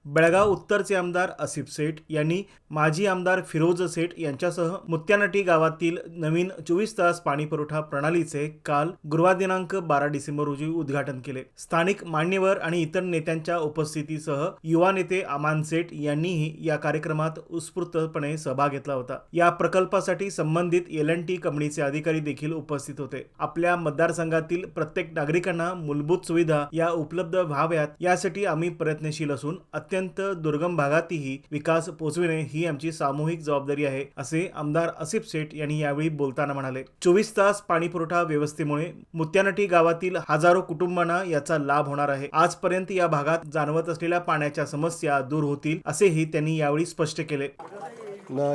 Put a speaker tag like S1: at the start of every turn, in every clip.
S1: बेळगाव उत्तरचे आमदार आसिफ शेठ यांनी माजी आमदार फिरोज शेठ यांच्यासह मुत्यानटी गावातील नवीन 24 तास पाणी पुरवठा प्रणालीचे काल गुरुवार दिनांक 12 डिसेंबर रोजी उद्घाटन केले। स्थानिक मान्यवर आणि इतर नेत्यांच्या उपस्थितीसह युवा नेते अमान शेठ यांनीही या कार्यक्रमात उत्स्फूर्तपणे सहभाग घेतला होता। या प्रकल्पासाठी संबंधित एल&टी कंपनीचे अधिकारी देखील उपस्थित होते। आपल्या मतदारसंघातील प्रत्येक नागरिकांना मूलभूत सुविधा या उपलब्ध व्हाव्यात यासाठी आम्ही प्रयत्नशील असून अत्यंत दुर्गम भागातही विकास पोहोचविणे ही आमची सामूहिक जबाबदारी आहे, असे आमदार आसिफ शेठ यांनी यावेळी बोलताना म्हणाले। 24 तास पाणी पुरवठा व्यवस्थेमुळे मुत्यानटी गावातील हजारो कुटुंबांना याचा लाभ होणार आहे। आजपर्यंत या भागात जाणवत असलेल्या पाण्याच्या समस्या दूर होतील असेही त्यांनी यावेळी स्पष्ट केले।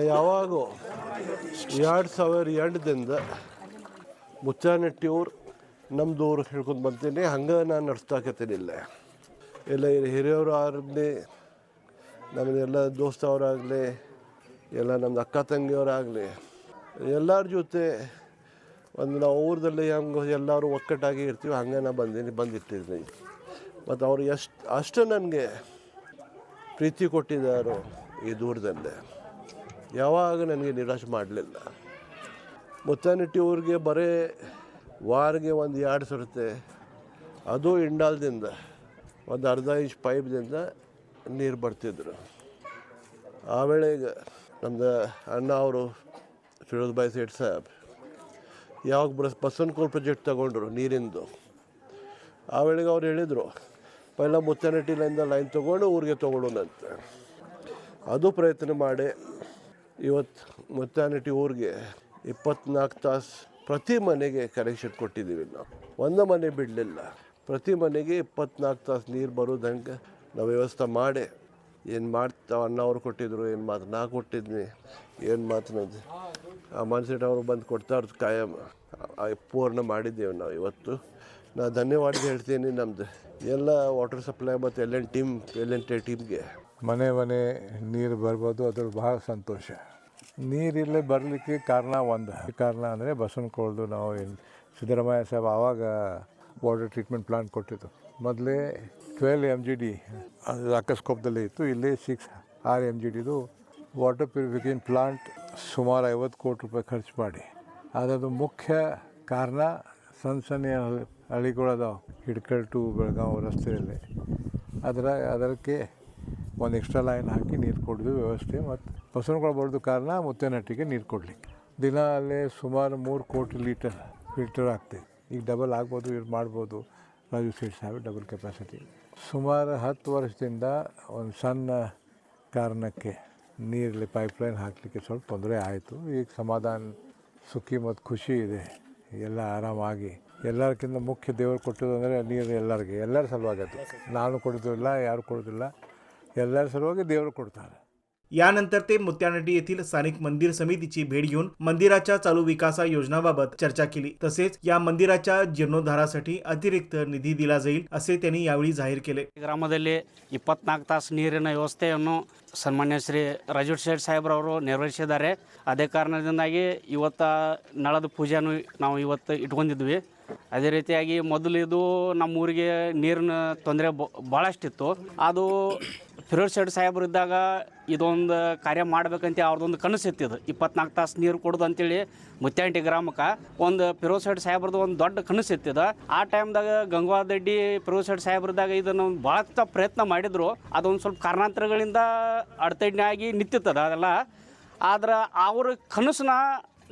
S2: ಯಾವಾಗೋ 2002ದಿಂದ ಮುತ್ತಾನಟ್ಟಿಯವ್ರು ನಮ್ಮದೂರು ಹೇಳ್ಕೊಂಡು ಬರ್ತೀನಿ, ಹಂಗೆ ನಾನು ನಡ್ಸ್ತಾಕತ್ತೀನಿಲ್ಲ। ಎಲ್ಲ ಹಿರಿಯವರು ಆಗಲಿ, ನಮ್ಮದೆಲ್ಲ ದೋಸ್ತವರಾಗಲಿ, ಎಲ್ಲ ನಮ್ಮದು ಅಕ್ಕ ತಂಗಿಯವರಾಗಲಿ, ಎಲ್ಲರ ಜೊತೆ ಒಂದು ನಾವು ಊರದಲ್ಲಿ ಹೆಂಗೆ ಎಲ್ಲರೂ ಒಕ್ಕಟ್ಟಾಗಿ ಇರ್ತೀವಿ ಹಂಗೆ ನಾನು ಬಂದಿಟ್ಟಿದ್ದೀನಿ। ಮತ್ತು ಅವರು ಅಷ್ಟು ನನಗೆ ಪ್ರೀತಿ ಕೊಟ್ಟಿದ್ದಾರೋ ಈ ದೂರದಲ್ಲೇ ಯಾವಾಗ ನನಗೆ ನಿರಾಶೆ ಮಾಡಲಿಲ್ಲ। ಮುತ್ತಾನಟ್ಟಿ ಊರಿಗೆ ಬರೀ ವಾರಿಗೆ ಒಂದು 2 ಸರತೆ, ಅದು ಇಂಡಾಲ್ದಿಂದ ಒಂದು ಅರ್ಧ ಇಂಚ್ ಪೈಪ್ದಿಂದ ನೀರು ಬರ್ತಿದ್ರು। ಆ ವೇಳೆಗೆ ನಮ್ಮದು ಅಣ್ಣ ಅವರು ಫಿರೋಜ್ ಭಾಯ್ ಸೇಠ್ ಸಾಹೇಬ್ ಯಾವಾಗ ಬಸವನಕೋಲ್ ಪ್ರಾಜೆಕ್ಟ್ ತಗೊಂಡ್ರು ನೀರಿಂದು, ಆ ವೇಳೆಗೆ ಅವ್ರು ಹೇಳಿದರು ಪೈಲ ಮುತ್ತಾನಟ್ಟಿಲಿಂದ ಲೈನ್ ತೊಗೊಂಡು ಊರಿಗೆ ತೊಗೊಳ್ಳೋಣಂತ। ಅದು ಪ್ರಯತ್ನ ಮಾಡಿ ಇವತ್ತು ಮುತ್ತಾನಟ್ಟಿ ಊರಿಗೆ 24 ತಾಸು ಪ್ರತಿ ಮನೆಗೆ ಕನೆಕ್ಷನ್ ಕೊಟ್ಟಿದ್ದೀವಿ। ನಾವು ಒಂದು ಮನೆ ಬಿಡಲಿಲ್ಲ, ಪ್ರತಿ ಮನೆಗೆ 24 ತಾಸು ನೀರು ಬರೋದಂಗೆ ನಾವು ವ್ಯವಸ್ಥೆ ಮಾಡಿ ಏನು ಮಾಡ್ತಾ ಅಣ್ಣ ಅವ್ರು ಕೊಟ್ಟಿದ್ರು, ಏನು ಮಾತು ನಾ ಕೊಟ್ಟಿದ್ನಿ, ಏನು ಮಾತನಾಡಿ ಆ ಮನ್ಸಿಟ್ಟು ಅವರು ಬಂದು ಕೊಡ್ತಾವ್ರದ್ದು ಕಾಯಂ ಪೂರ್ಣ ಮಾಡಿದ್ದೇವೆ ನಾವು ಇವತ್ತು। ನಾ ಧನ್ಯವಾದ ಹೇಳ್ತೀನಿ ನಮ್ಮದು ಎಲ್ಲ ವಾಟರ್ ಸಪ್ಲೈ ಮತ್ತು ಎಲ್&ಟಿ ಟೀಮ್ಗೆ।
S3: ಮನೆ ಮನೆ ನೀರು ಬರ್ಬೋದು, ಅದ್ರ ಭಾಳ ಸಂತೋಷ। ನೀರಿಲ್ಲೇ ಬರಲಿಕ್ಕೆ ಕಾರಣ ಕಾರಣ ಅಂದರೆ ಬಸವನಕೋಲ್ದು ನಾವು ಸಿದ್ದರಾಮಯ್ಯ ಸಾಹೇಬ್ ಆವಾಗ ವಾಟರ್ ಟ್ರೀಟ್ಮೆಂಟ್ ಪ್ಲಾಂಟ್ ಕೊಟ್ಟಿದ್ದು। ಮೊದಲೇ 12 MGD ಅದು ಅಕ್ಕಸ್ಕೋಪದಲ್ಲೇ ಇತ್ತು, ಇಲ್ಲಿ 6 MGDದು ವಾಟರ್ ಪ್ಯೂರಿಫಿಕೇಷನ್ ಪ್ಲಾಂಟ್ ಸುಮಾರು 50 ಕೋಟಿ ರೂಪಾಯಿ ಖರ್ಚು ಮಾಡಿ, ಅದರದ್ದು ಮುಖ್ಯ ಕಾರಣ ಸಣ್ಣ ಹಳ್ಳಿಗಳದಾವೆ ಹಿಡ್ಕಲ್ ಟು ಬೆಳಗಾವಿ ರಸ್ತೆಯಲ್ಲಿ, ಅದಕ್ಕೆ ಒಂದು ಎಕ್ಸ್ಟ್ರಾ ಲೈನ್ ಹಾಕಿ ನೀರು ಕೊಡೋದು ವ್ಯವಸ್ಥೆ। ಮತ್ತು ಬಸವನಕೋಲ್ ಬರೋದು ಕಾರಣ ಮುತ್ತೇನಹಟ್ಟಿಗೆ ನೀರು ಕೊಡಲಿಕ್ಕೆ ದಿನ ಅಲ್ಲೇ ಸುಮಾರು 3 ಕೋಟಿ ಲೀಟರ್ ಫಿಲ್ಟರ್ ಆಗ್ತದೆ। ಈಗ ಡಬಲ್ ಆಗ್ಬೋದು, ಇದು ಮಾಡ್ಬೋದು। ರಾಜು ಸೇಠ್ ಸಾಹೇಬ್ ಡಬಲ್ ಕೆಪಾಸಿಟಿ ಸುಮಾರು 10 ವರ್ಷದಿಂದ ಒಂದು ಸಣ್ಣ ಕಾರಣಕ್ಕೆ ನೀರಲ್ಲಿ ಪೈಪ್ಲೈನ್ ಹಾಕಲಿಕ್ಕೆ ಸ್ವಲ್ಪ ತೊಂದರೆ ಆಯಿತು। ಈಗ ಸಮಾಧಾನ ಸುಖಿ ಮತ್ತು ಖುಷಿ ಇದೆ, ಎಲ್ಲ ಆರಾಮಾಗಿ। ಎಲ್ಲರಿಗಿಂತ ಮುಖ್ಯ ದೇವರು ಕೊಟ್ಟದ್ದು ಅಂದರೆ ನೀರು ಎಲ್ಲರ ಸಲುವಾಗಿ, ಅದು ನಾನು ಕೊಡೋದಿಲ್ಲ, ಯಾರು ಕೊಡೋದಿಲ್ಲ, ಎಲ್ಲರ सलुವಾಗಿ देवर ಕೊಡ್ತಾರೆ।
S1: यानंतर ते मुत्यानटी येथील स्थानिक मंदिर समितीची भेट घेऊन मंदिराच्या चालू विकास योजनांबाबत चर्चा केली। तसेच या मंदिराच्या जीर्णोद्धारासाठी अतिरिक्त निधी दिला जाईल असे त्यांनी यावेळी जाहीर केले।
S4: ಗ್ರಾಮದಲ್ಲಿ 24 ತಾಸು ನೀರಿನ ವ್ಯವಸ್ಥೆಯನ್ನು ಸನ್ಮಾನ್ಯ ಶ್ರೀ ರಾಜು ಶೇಠ್ ಸಾಹೇಬ್ರವರು ನಿರ್ವಹಿಸಿದ್ದಾರೆ। ಅದೇ ಕಾರಣದಿಂದಾಗಿ ಇವತ್ತು ನಳದ ಪೂಜೆನೂ ನಾವು ಇವತ್ತು ಇಟ್ಕೊಂಡಿದ್ವಿ। ಅದೇ ರೀತಿಯಾಗಿ ಮೊದಲು ಇದು ನಮ್ಮ ಊರಿಗೆ ನೀರಿನ ತೊಂದರೆ ಭಾಳಷ್ಟಿತ್ತು। ಅದು ಫಿರೋಜ್ ಶೇಠ್ ಸಾಹೇಬ್ರು ಇದ್ದಾಗ ಇದೊಂದು ಕಾರ್ಯ ಮಾಡಬೇಕಂತ ಅವ್ರದ್ದೊಂದು ಕನಸು ಇತ್ತಿದ್ದು, 24 ತಾಸು ನೀರು ಕೊಡೋದು ಅಂತೇಳಿ ಮುತ್ಯಾನಟ್ಟಿ ಗ್ರಾಮಕ್ಕೆ ಒಂದು ಫಿರೋಜ್ ಶೇಠ್ ಸಾಹೇಬ್ರದ್ದು ಒಂದು ದೊಡ್ಡ ಕನಸು ಇತ್ತಿದ್ದು। ಆ ಟೈಮ್ದಾಗ ಗಂಗಾದಡ್ಡಿ ಫಿರೋಜ್ ಶೇಠ್ ಸಾಹೇಬ್ರದಾಗ ಇದನ್ನು ಭಾಳ ಪ್ರಯತ್ನ ಮಾಡಿದ್ರು, ಅದೊಂದು ಸ್ವಲ್ಪ ಕಾರಣಾಂತರಗಳಿಂದ ಅಡೆತಡೆಯಾಗಿ ನಿಂತಿತ್ತದ ಅದೆಲ್ಲ। ಆದ್ರೆ ಅವ್ರ ಕನಸನ್ನ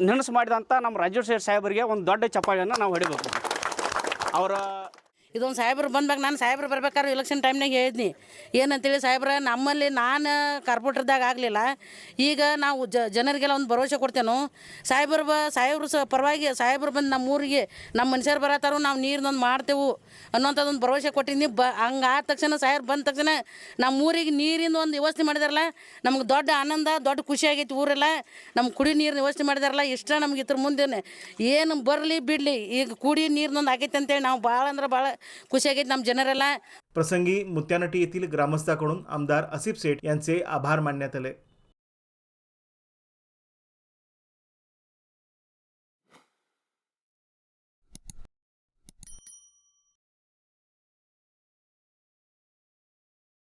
S4: ನೆನಸು ಮಾಡಿದಂಥ ನಮ್ಮ ರಾಜು ಶೇಠ್ ಸಾಹೇಬರಿಗೆ ಒಂದು ದೊಡ್ಡ ಚಪ್ಪಾಳೆಯನ್ನು ನಾವು ಹೊಡಿಬೇಕು। ಅವರ
S5: ಇದೊಂದು ಸಾಹೇಬ್ರು ಬಂದಾಗ ನಾನು ಸಾಹೇಬ್ರು ಬರ್ಬೇಕಾದ್ರೆ ಎಲೆಕ್ಷನ್ ಟೈಮ್ನಾಗ ಹೇಳಿದ್ನಿ ಏನಂತೇಳಿ, ಸಾಹೇಬ್ರ ನಮ್ಮಲ್ಲಿ ನಾನು ಕಾರ್ಪೊರೇಟರ್ದಾಗ ಆಗಲಿಲ್ಲ, ಈಗ ನಾವು ಜನರಿಗೆಲ್ಲ ಒಂದು ಭರವಸೆ ಕೊಡ್ತೇನೋ, ಸಾಹೇಬ್ರು ಪರವಾಗಿ ಸಾಹೇಬ್ರು ಬಂದು ನಮ್ಮ ಊರಿಗೆ ನಮ್ಮ ಮನುಷ್ಯರು ಬರತ್ತಾರೋ ನಾವು ನೀರಿನೊಂದು ಮಾಡ್ತೇವೆ ಅನ್ನೋಂಥದ್ದೊಂದು ಭರವಸೆ ಕೊಟ್ಟಿದ್ನಿ। ಹಂಗೆ ಆದ ತಕ್ಷಣ ಸಾಹೇಬ್ರು ಬಂದ ತಕ್ಷಣ ನಮ್ಮ ಊರಿಗೆ ನೀರಿನ ಒಂದು ವ್ಯವಸ್ಥೆ ಮಾಡಿದಾರಲ್ಲ, ನಮ್ಗೆ ದೊಡ್ಡ ಆನಂದ, ದೊಡ್ಡ ಖುಷಿ ಆಗೈತಿ। ಊರೆಲ್ಲ ನಮ್ಗೆ ಕುಡಿ ನೀರಿನ ವ್ಯವಸ್ಥೆ ಮಾಡಿದಾರಲ್ಲ, ಇಷ್ಟ ನಮ್ಗೆ ಇದ್ರ ಮುಂದೆ ಏನು ಬರಲಿ ಬಿಡಲಿ, ಈಗ ಕುಡಿ ನೀರಿನೊಂದು ಆಗೈತೆ ಅಂತೇಳಿ ನಾವು ಭಾಳ ಅಂದ್ರೆ ಭಾಳ ಖುಷಿ ಆಗೈತೆ ನಮ್ಮ ಜನರೆಲ್ಲ।
S1: प्रसंगी मुत्यानटी येथील ग्रामस्थांकडून आमदार आसिफ शेठ यांचे आभार मानण्यात आले।